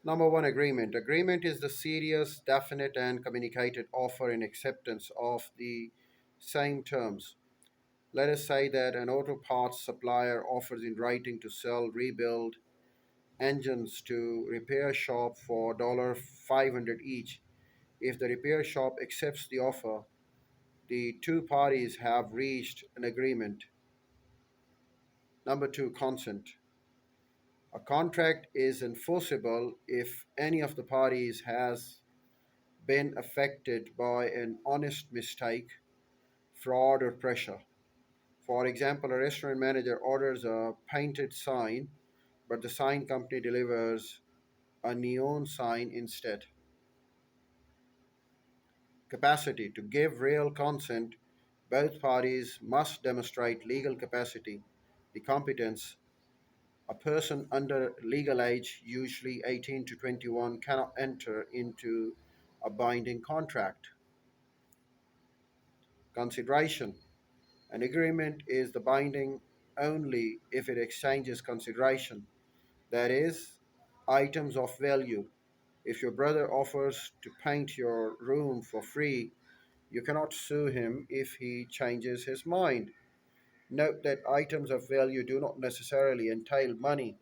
Number one, agreement. Agreement is the serious, definite, and communicated offer in acceptance of the same terms. Let us say that an auto parts supplier offers in writing to sell rebuild engines to repair shop for 500 each. If the repair shop accepts the offer, the two parties have reached an agreement. Number two, consent. A contract is enforceable if any of the parties has been affected by an honest mistake, fraud, or pressure. For example, a restaurant manager orders a painted sign, but the sign company delivers a neon sign instead. Capacity. To give real consent, both parties must demonstrate legal capacity, the competence. A person under legal age, usually 18 to 21, cannot enter into a binding contract. Consideration. An agreement is the binding only if it exchanges consideration, that is, items of value. If your brother offers to paint your room for free, you cannot sue him if he changes his mind. Note that items of value do not necessarily entail money.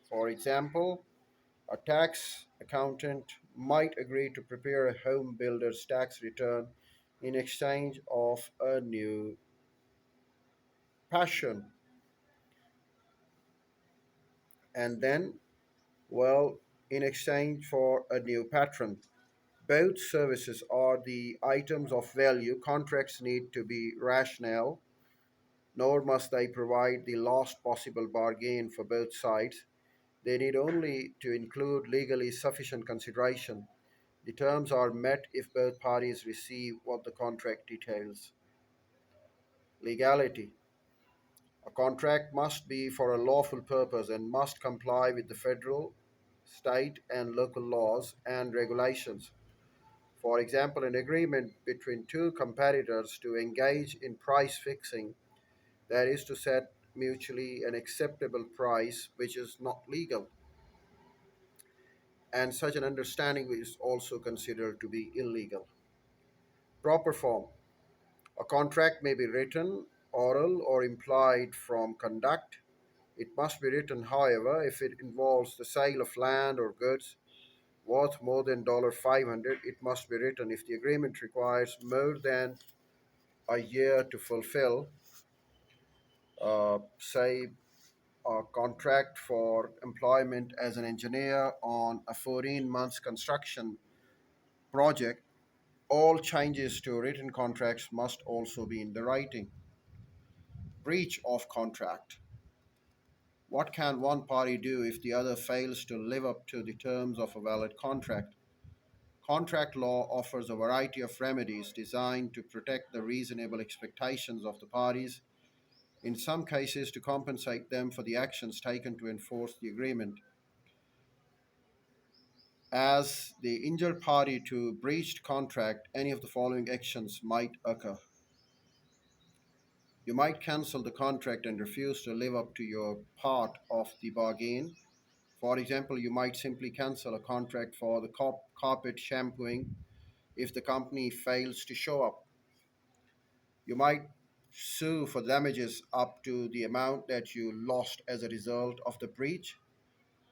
For example, a tax accountant might agree to prepare a home builder's tax return in exchange of a new passion. And then, well, in exchange for a new patron. Both services are the items of value. Contracts need to be rational, nor must they provide the last possible bargain for both sides. They need only to include legally sufficient consideration. The terms are met if both parties receive what the contract details. Legality. A contract must be for a lawful purpose and must comply with the federal, state, and local laws and regulations. For example, an agreement between two competitors to engage in price fixing, that is to set mutually an acceptable price, which is not legal, and such an understanding is also considered to be illegal. Proper form. A contract may be written, oral, or implied from conduct. It must be written, however, if it involves the sale of land or goods worth more than 500, it must be written. If the agreement requires more than a year to fulfill, say, a contract for employment as an engineer on a 14 months construction project, all changes to written contracts must also be in the writing. Breach of contract. What can one party do if the other fails to live up to the terms of a valid contract? Contract law offers a variety of remedies designed to protect the reasonable expectations of the parties, in some cases to compensate them for the actions taken to enforce the agreement. As the injured party to breached contract, any of the following actions might occur. You might cancel the contract and refuse to live up to your part of the bargain. For example, you might simply cancel a contract for the carpet shampooing if the company fails to show up. You might sue for damages up to the amount that you lost as a result of the breach.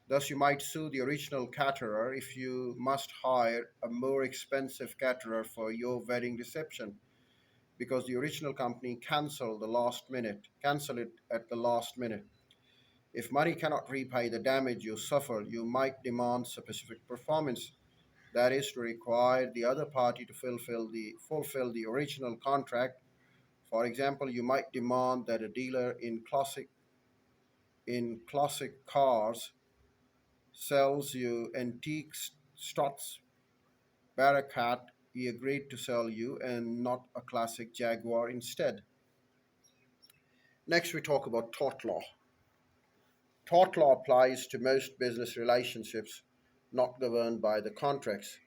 Thus, you might sue the original caterer if you must hire a more expensive caterer for your wedding reception because the original company cancel it at the last minute. If money cannot repay the damage you suffered, you might demand specific performance, that is to require the other party to fulfill the original contract. For example, you might demand that a dealer in classic cars sells you antique Stutz Barakat he agreed to sell you and not a classic Jaguar instead. Next, we talk about tort law. Tort law applies to most business relationships not governed by the contracts.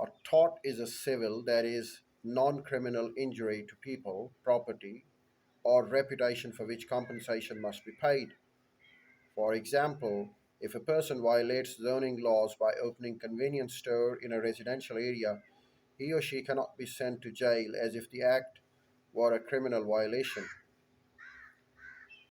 A tort is a civil, that is, non criminal injury to people, property, or reputation for which compensation must be paid. For example, If a person violates zoning laws by opening convenience store in a residential area, he or she cannot be sent to jail as if the act were a criminal violation.